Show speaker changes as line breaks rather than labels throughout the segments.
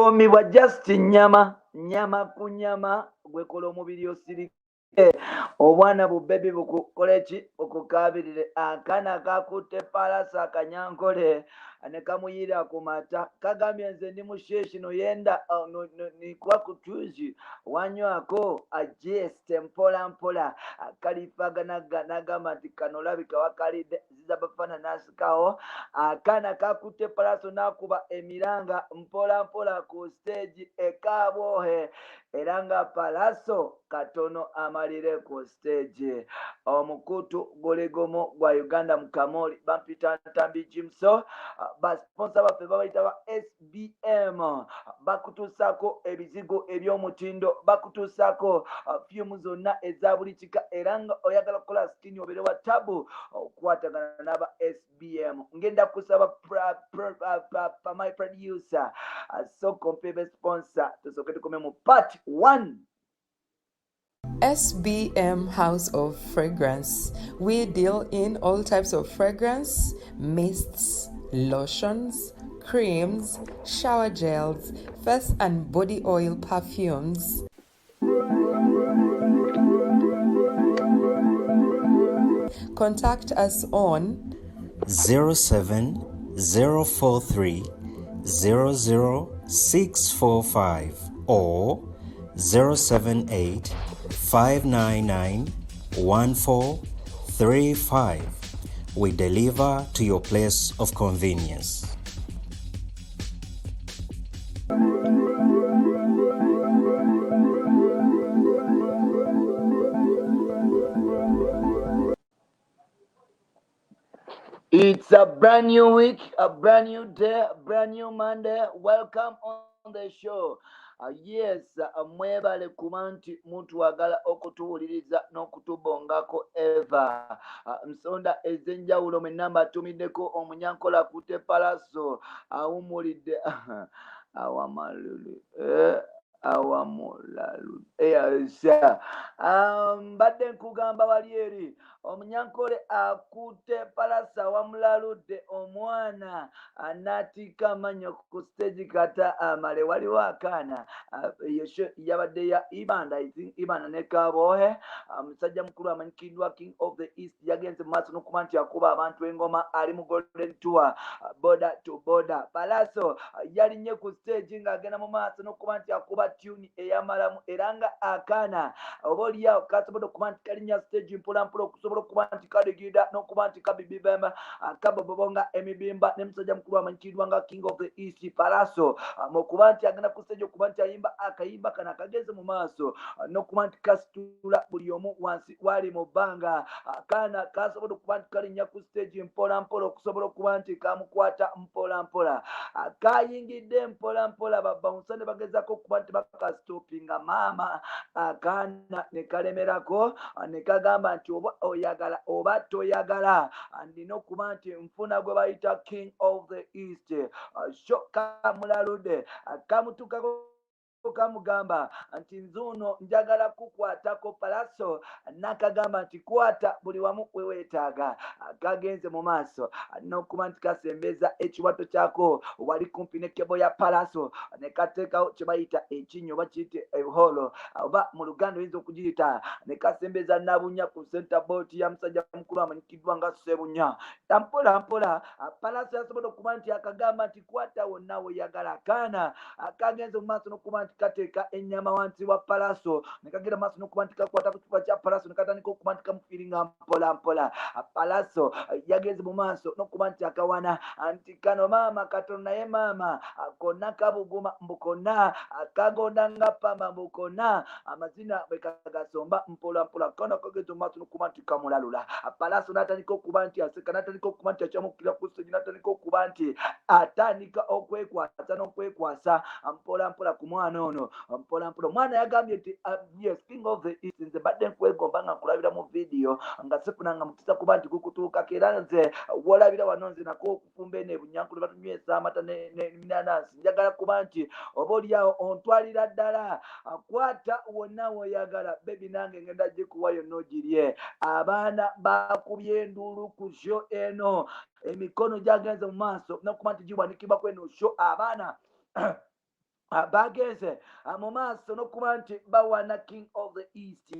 Fuumibwa just nyama ku nyama gwekola omubiri osirike obwana bubebi bukukola ki okukabirire akana kakutte Pallaso akanyankole ne kamuyira ku mata kagambye nze ndi musheshi no yenda nikuwa kutuzi wanywako ajeste mpola mpola kalifaga nagamba nti kano labika wakalidde ziza bafana nasikawo akana kakutte Pallaso nakuba emiranga mpola mpola ku stage ekabwohe era nga Pallaso katono amalire ku stage. Omukutu guligomo gwa Uganda Mukamooli bampita Ntambi Jimso basponsa baffe babayita ba SBM bakutuusako ebizigo eby'omutindo bakutuusako fyumu zonna eza buli kika era nga oyagala kukola skini obeere wa tabu okukwatagana n'aba SBM ngenda kusaba my producer so compare sponsor tusoke tukome mu part 1.
SBM House of Fragrance. We deal in all types of fragrance, mists, lotions, creams, shower gels, face and body oil perfumes. Contact us on
07043 00645 or 078 599 1435. We deliver to your place of convenience.
It's a brand new week, a brand new day, a brand new Monday. Welcome on the show. Yes, mwebale kuba nti mutwagala okutuwuliriza n'okutubongako eva. Nsonda ez'enjawulo mwe namba atumiddeko Omunyankole Akubisiza Pallaso awumulidde awamalulu awamulalu eyasa mbadde nkugamba wali eri Omunyankole Akubisiza Pallaso awamulaludde omwana anatika amanyo ku stage kata amale waliwo akaana yabadde ya Ibanda ne Kabohe musajja mukulu amanyikindwa King of the East yagenze maaso n'okuba nti akuba abantu engoma ali mu Golden Tour border to border. Pallaso yalinye ku stage ng'agenda mu maaso n'okuba nti akuba tune eyamalamu era nga akaana oba oliawo kasobola okuba nti kalinya stage mpolampola okusobola okuba nti kaligida n'okuba nti kabibibamba kabobobonga emibimba ne musajja mukulu amanyikindwa nga King of the East Pallaso okuba nti agenda ku stage okuba nti ayimba akayimba kana akageze mu maaso n'okuba nti kasitula buli omu wansi wali mu bbanga akaana kasobola okuba nti kalinnya ku stage mpolampola okusobola okuba nti kamukwata mpolampola kayingidde mpolampola babawunsa ne bagezaako okuba nti bakastopinga maama akaana ne kalemerako ne kagamba nti oba oyagala oba toyagala ndina okuba nti nfuna gwe bayita King of the East kamulalude kamutukako kamugamba nti nzuno njagala kukwatako Pallaso nakagamba nti kwata buli wamu weweetaaga kagenze mu maaso n'okuba nti kasembeza ekiwato kyako wali kumpi ne kebo ya Pallaso ne kateekawo kye bayita ekinyo oba kiyite eholo oba mu Luganda oyinza okugiyita ne kasembeza nabunya ku center board ya musajja mukulu amanyikiddwa nga Sebunya mpola mpola Pallaso yasobola okuba nti akagamba nti kwata wonna weyagala akaana akagenze mu maaso n'okuba nti kateeka ennyama wansi wa Pallaso ne kagenda maaso n'okuba nti kakwata ku kifuba kya Pallaso ne katandika okuba nti kamufiiringa mpola mpola. Pallaso yagenze mu maaso n'okuba nti akawana nti kano maama katono naye maama konna kabuguma mbu konna kagonda nga pamba mbu konna amazina bwe kagasomba mpola mpola kano kagenze mu maaso n'okuba nti kamulalula. Pallaso n'atandika okuba nti aseka n'atandika okuba nti akyamukira ku stage n'atandika okuba nti atandika okwekwasa n'okwekwasa mpola mpola ku mwana ono mpola mpola. Omwana yagambye nti yes King of the East nze badde nkwegomba nga nkulabira mu video nga sifunanga mukisa kuba nti gukutuukako era nze wolabira wano nze nako okufumba ene Bunyankole batunywesa amata n'enanasi njagala kuba nti oba oliawo ontwalira ddala kwata wonna woyagala bebi nange ngenda gikuwa yonna ogirye. Abaana bakubye enduulu ku show eno emikono gyagenze mu maaso n'okuba nti giwanikibwa ku eno show abaana bagenze mu maaso n'okuba nti bawana king of the east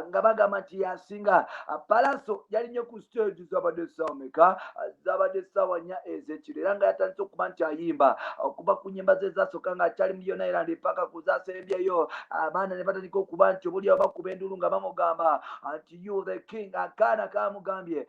nga bagamba nti yasinga. Pallaso yali nnyo ku stage zabadde ssawameka, zabadde ssaawa 4 ez'ekiro era nga yatandise okuba nti ayimba okuva ku nnyimba ze zasooka nga akyali mu Yona Island paka ku zasembyeyo. Abaana ne batandika okuba nti obuliawo bakuba endulu nga bamugamba nti you the king. Akaana kamugambye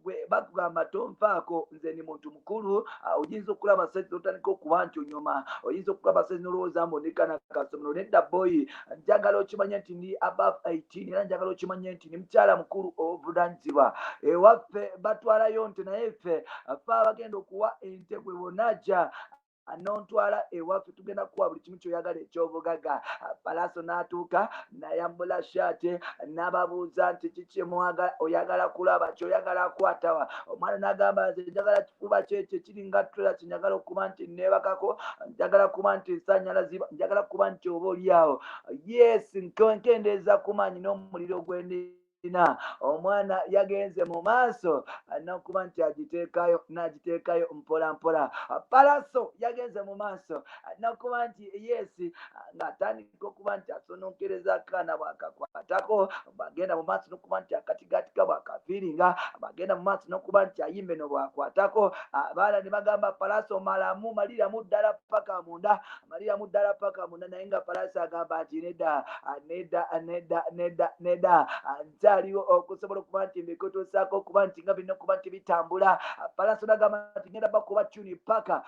gwe bakugamba tonfaako, nze ni muntu mukulu, oyinza okulaba saizi otandika okuba nti onyoma, oyinza okulaba saizi n'olowooza mbonekana kasomero. Nedda boy, njagala okimanye nti ndi above 18 era njagala okimanye nti ni mukyala mukulu obuvunaanyizibwa. Ewaffe batwalayo nte naye ffe abagenda okuwa ente bwe bonajja nontwala ewaffe tugenda kuwa buli kimu kyoyagala ekyobugagga. Pallaso n'atuuka n'ayambula shaate n'ababuuza nti kiki mwagala, oyagala kulaba, kyoyagala akwatawa. Omwana n'agamba nze njagala kifuba kyekyo kiri nga trailer kinjagala okuba nti neebakako, njagala kuba nti nsanyalazibwa, njagala kuba nti oba oliawo. Yes, nkendeeza ku maanyi n'omuliro gw'endi. Omwana yagenze mu maaso n'okuba nti agiteekayo n'agiteekayo mpola mpola. Pallaso yagenze mu maaso n'okuba nti yes ng'atandika okuba nti asononkereza akaana bw'akakwatako, bagenda mu maaso n'okuba nti akatigatika bw'akafiiringa, bagenda mu maaso n'okuba nti ayimbe no bwakwatako. Abaana ne bagamba Pallaso malamu, maliramu ddala paka munda, maliramu ddala paka munda. Naye nga Pallaso agamba nti nedda nedda nedda nedda nedda aliwo okusobola okuba nti mbikotosaako okuba nti nga birina okuba nti bitambula. Pallaso n'agamba nti ngenda bakuba tuni paka.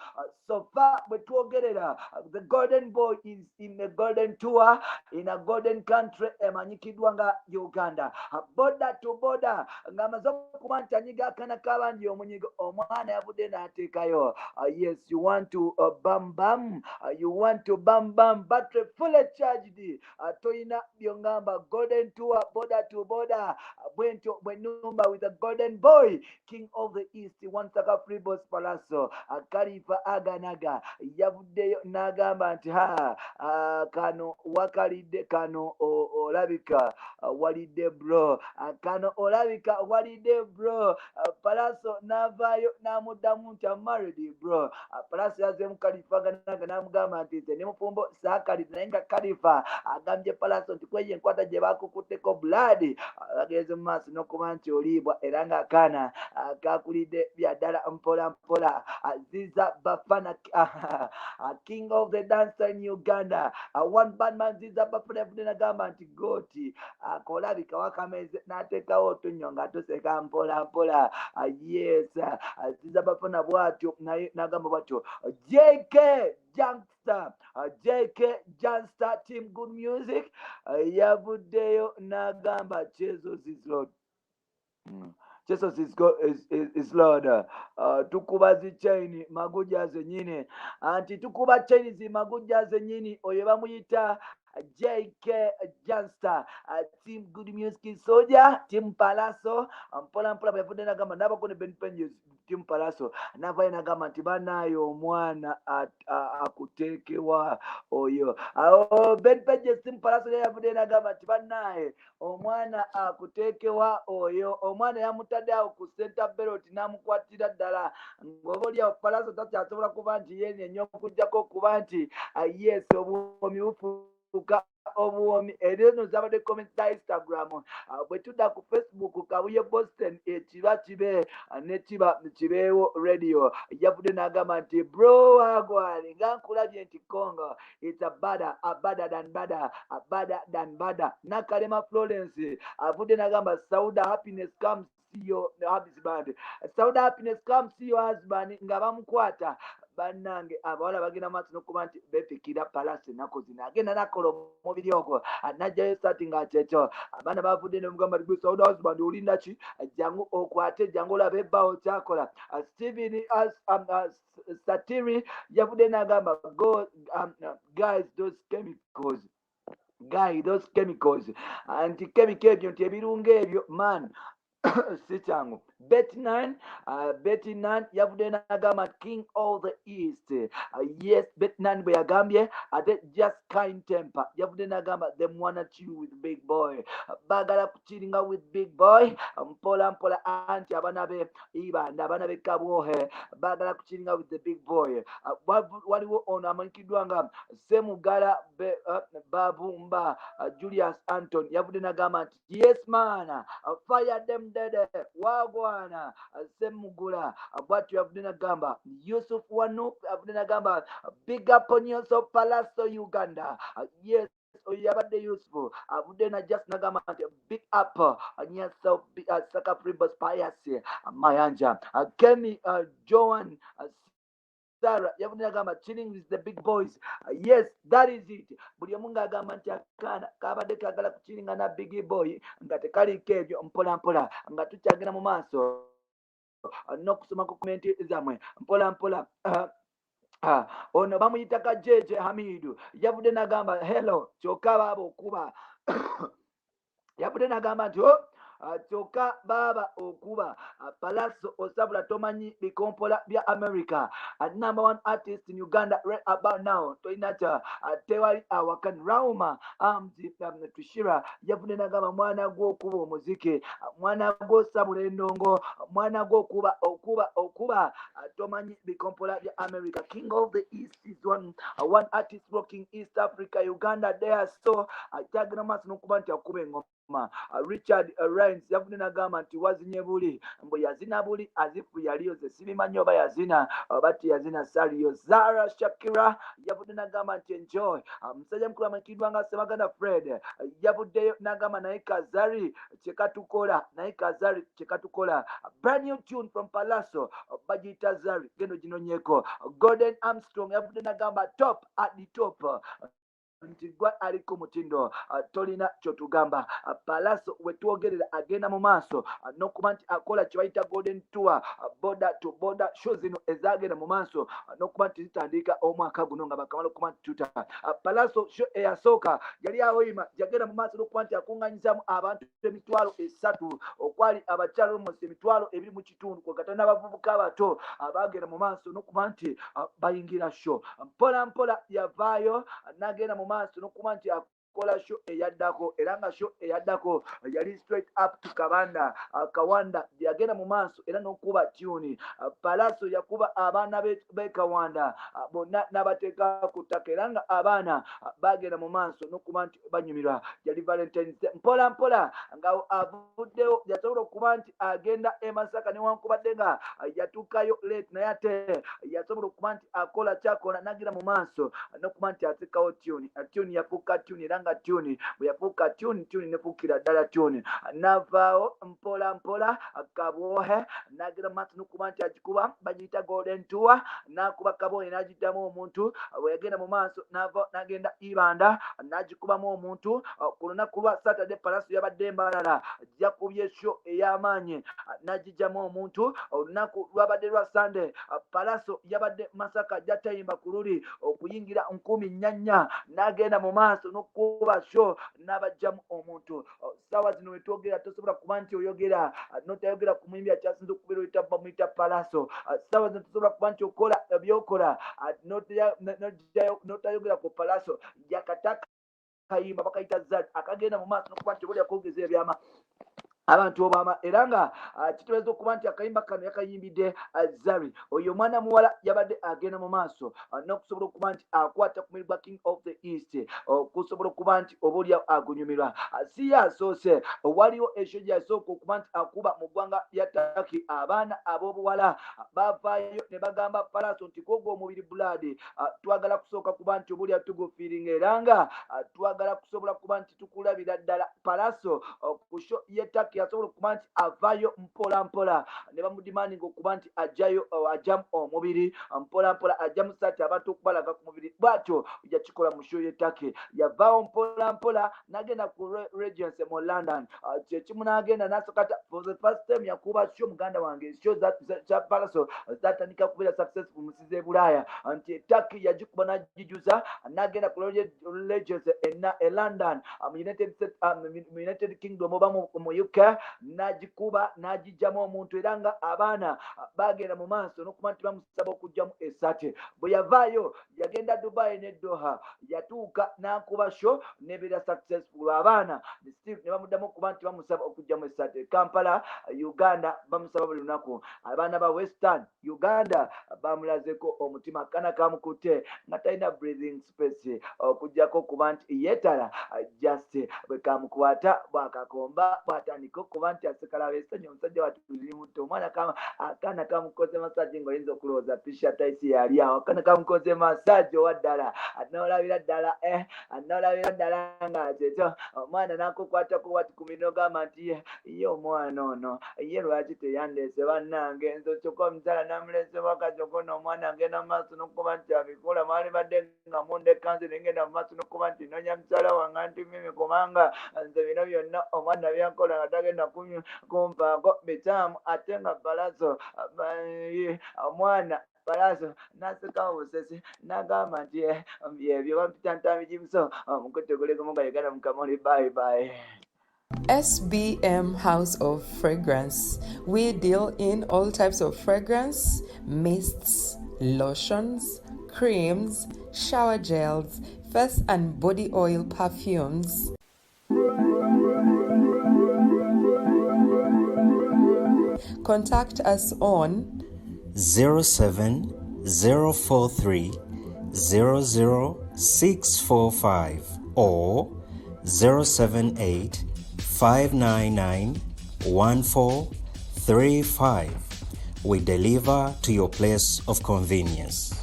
So far bwe twogerera, the golden boy is in a golden tour in a golden country emanyikiddwa nga Uganda. Boda to boda ng'amaze okuba nti anyiga akaana k'abandi omunyigo, omwana yavudde n'ateekayo yes you want to bam bam, you want to bam bam, battery fully charged. Toyina byongamba golden tour boda to boda bwentyo bwenumba with a golden boy king of the east Wansaka free boss Pallaso. Kalifa aganaga yavuddeyo n'agamba nti kano wakalidde, kano olabika walidde bro, kano olabika walidde bro. Pallaso n'avaayo n'amuddamu nti I'm married bro. Pallaso yazeemu Kalifa aganaga n'amugamba nti nze ne mufumbo saakalidde, naye nga Kalifa agambye Pallaso nti kweyo enkwata gye bakukutteko blood. Ageze mu maaso n'okuba nti oliibwa era ng'akaana kakulidde bya ddala mpola mpola. Ziza Bafana king of the dancer in Uganda, one bad man. Ziza Bafana yavudde n'agamba nti gooti akolabika wakameze n'ateekawo otunnyo nga toseka mpola mpola. Yes, Ziza Bafana bw'atyo naye n'agamba bw'atyo. JK Youngster, JK Youngster team good music yavuddeyo n'agamba Jesus is Lord. Jesus is Lord. Tukuba zi chain maguja zenyini anti tukuba chain zi maguja zenyini oyo bamuyita JK Youngster. Team good music soldier, team Pallaso mpola mpola bwavudde n'agamba n'abakone Ben Penjes team Pallaso n'avaayo n'agamba nti banayo omwana akuteekewa oyo. Ben Penjes team Pallaso yavudde n'agamba nti banaye omwana akuteekewa oyo. Omwana yamutadde awo ku center belt n'amukwatira ddala ng'oba oliawo Pallaso takyasobola kuba nti yenenya okujjako okuba nti yes obuwomi bufuuka obuwomi. Eno zabadde comment za Instagram. Bwe tudda ku Facebook Kabuye Boston ekiba kibe ne kibeewo radio yavudde n'agamba nti bro wagwali nga nkulabye nti Congo it's a bada than bada. Nakalema Florence avudde n'agamba Sauda happiness comes see your husband. Sauda happiness comes see your husband nga bamukwata. Bannange abawala bagenda maaso n'okuba nti befikira Pallaso ennaku zino agenda nakola omubiri ogwo najjayo sati nga kyekyo. Abaana bavudde nemugamba ligwe Sauda husband olinda ki, jangu okwate, jangu olabe ebbaawo kyakola. Steven Satiri yavudde n'agamba go guys those chemicals anti chemical ebyo nti ebirungo ebyo man si kyangu Bet9 yavudde n'agamba king of the east. Yes, Bet9 bwe yagambye ate just kind temper yavudde n'agamba them wanna chill with big boy. Baagala kuchiringa with big boy mpola mpola anti abaana be ibanda abaana be kabwohe baagala kuchiringa with the big boy. Waliwo ono amanyikiddwa nga Semugala Babumba Julius Anton yavudde n'agamba nti yes man, fire them dead wagwana Semugula bwatyo yavudde n'agamba Yusuf Wanu yavudde n'agamba big up on yourself Pallaso Uganda. Yes, yabadde useful avudde na just nagamba nti big up on yourself Saka Fribos Payasi Mayanja Kemi Joan Sarah yavudde n'agamba chilling with the big boys. Yes, that is it. Buli omu ng'agamba nti akaana kabadde kagala kuchiringa na big boy nga tekaliko ebyo mpola mpola nga tukyagenda mu maaso n'okusoma ku komenti zammwe mpola mpola. Ono bamuyita Kajeje Hamidu yavudde n'agamba hello kyokka baaba okuba yavudde n'agamba nti kyokka baaba okuba Pallaso osabula tomanyi bikompola bya America. Number one artist in Uganda right about now toyina tewali awakani Rauma Tushira yavudde n'agamba mwana gw'okuba omuziki mwana gw'osabula endongo mwana gw'okuba tomanyi bikompola bya America. King of the East is one artist rocking East Africa Uganda there, so kyagenda maaso n'okuba nti akuba engoma. Richard Rhymes yavudde n'agamba nti wazinye buli mbu yazina buli azifu yaliyo ze sibimanyi oba yazina oba teyazina saliyo. Zara Shakira yavudde n'agamba nti enjoy. Musajja mukulu amanyikiddwa nga Semaganda Fred yavuddeyo n'agamba naye Kazari kyekatukola brand new tune from Pallaso bagiyita Zari gendo ginonyeko. Gordon Armstrong yavudde n'agamba top at the top nti gwa aliko mutindo tolina kyotugamba. Pallaso wetwogerera agenda mu maaso n'okuba nti akola kye bayita golden tour border to border show zino ezagenda mu maaso n'okuba nti zitandika omwaka guno nga bakamala okuba nti tuta. Pallaso show eyasooka yali awoyima yagenda mu maaso n'okuba nti akunganyizamu abantu 3,000 okwali abakyalo omusi 2,200 kwegata n'abavubuka abato abagenda mu maaso n'okuba nti bayingira show mpola mpola yavaayo n'agenda mu maaso n'okuba nti akola show eyaddako era nga show eyaddako yali straight up to Kawanda yagenda mu maaso era n'okuba tune. Pallaso yakuba abaana be Kawanda bonna n'abateeka ku ttaka era nga abaana bagenda mu maaso n'okuba nti banyumirwa. Yali Valentine's Day mpola mpola nga avuddeyo yasobola okuba nti agenda e Masaka newankubadde nga yatuukayo late naye ate yasobola okuba nti akola kyakola n'agenda mu maaso n'okuba nti atekawo tune yafuuka tune era nga tune bwe yafuuka tune nefuukira ddala tune navaawo mpola mpola kabwohe n'agenda mu maaso n'okuba nti agikuba bagiyita golden tour n'akuba kabwohe n'agiddamu omuntu bwe yagenda mu maaso n'ava n'agenda ibanda n'agikubamu omuntu. Ku lunaku lwa Saturday Pallaso yabadde mbalala yakubye show ey'amaanyi n'agijjamu omuntu. Olunaku lwabadde lwa Sunday Pallaso yabadde Masaka jatayimba ku luli okuyingira 4,000 n'agenda mu maaso n'okuba show n'abajjamu omuntu. Sawa zino wetwogera tosobola kuba nti oyogera notayogera ku muyimbi akyasinza okubeera oyita bamuyita Pallaso. Sawa zino tosobola kuba nti okola ebyokola notayogera ku Pallaso yakataka kayimba bakayita Zari akagenda mu maaso n'okuba nti obulya kwogeza ebyama abantu obama era nga kitegeeza okuba nti akayimba kano yakayimbidde Zari. Oyo mwana muwala yabadde agenda mu maaso n'okusobola okuba nti akwata ku milibwa King of the East okusobola okuba nti obaolya agunyumirwa. Si yasoose waliwo ekyo gyasooka okuba nti akuba mu ggwanga lya Turkey abaana ab'obuwala bavaayo ne bagamba Pallaso nti kwogo omubiri buladi twagala kusooka kuba nti obaolya tugufiiringa era nga twagala kusobola kuba nti tukulabira ddala. Pallaso ku show ye Turkey yasobola okuba nti avaayo mpola mpola ne bamudimandinga okuba nti ajjamu omubiri mpola mpola ajjamu saati abantu okubalaga ku mubiri bwatyo yakikola mu show ye Turkey. Yavaawo mpola mpola n'agenda ku Regency mu London kyekimu n'agenda n'asokata for the first time yakuba show muganda wange show za Pallaso zatandika kubeera successful mu nsi z'e Bulaaya nti Turkey yagikuba n'agijuza n'agenda ku Regency e London mu United Kingdom oba mu UK n'agikuba n'agijjamu omuntu era nga abaana bagenda mu maaso n'okuba nti bamusaba okugjamu essate. Bwe yavaayo yagenda Dubai ne Doha, yatuuka n'akuba show n'ebeera successful. Abaana ne bamuddamu okuba nti bamusaba okugjamu essate. Kampala, Uganda bamusaba buli lunaku. Abaana ba Western Uganda bamulazeko omutima kana kamukutte nga talina breathing space okujjako okuba nti yeetala just bwe kamukwata bwakakomba bwatandika okuba nti asekala beesonyi omusajja watuli muto. Omwana akaana kamukoze masaji ng'oyinza okulowooza t-shirt isi yali awo. Akaana kamukoze masaji owa ddala anoolabira ddala nga kyeto. Omwana n'akukwatako wati ku mino gamba nti ye omwana ono ye lwaki teyandeese bannange nze kyokka omukyala n'amulese wakakyoko n'omwana agenda mu maaso n'okuba nti abikola mwali badde nga mundekanze nengenda mu maaso n'okuba nti nonya mukyala wange nti mimi kubanga nze bino byonna omwana byankola nga tagenda kumpaako bitaamu. Ate nga Pallaso omwana Pallaso n'asekawo busesi n'agamba nti byebyo bampita ntambi jimuso Mukutte Kumanduso Uganda Mukamooli bye bye.
SBM House of Fragrance. We deal in all types of fragrance, mists, lotions, creams, shower gels, face and body oil perfumes. Contact us on
07043 00645 or 078 599 1435. We deliver to your place of convenience.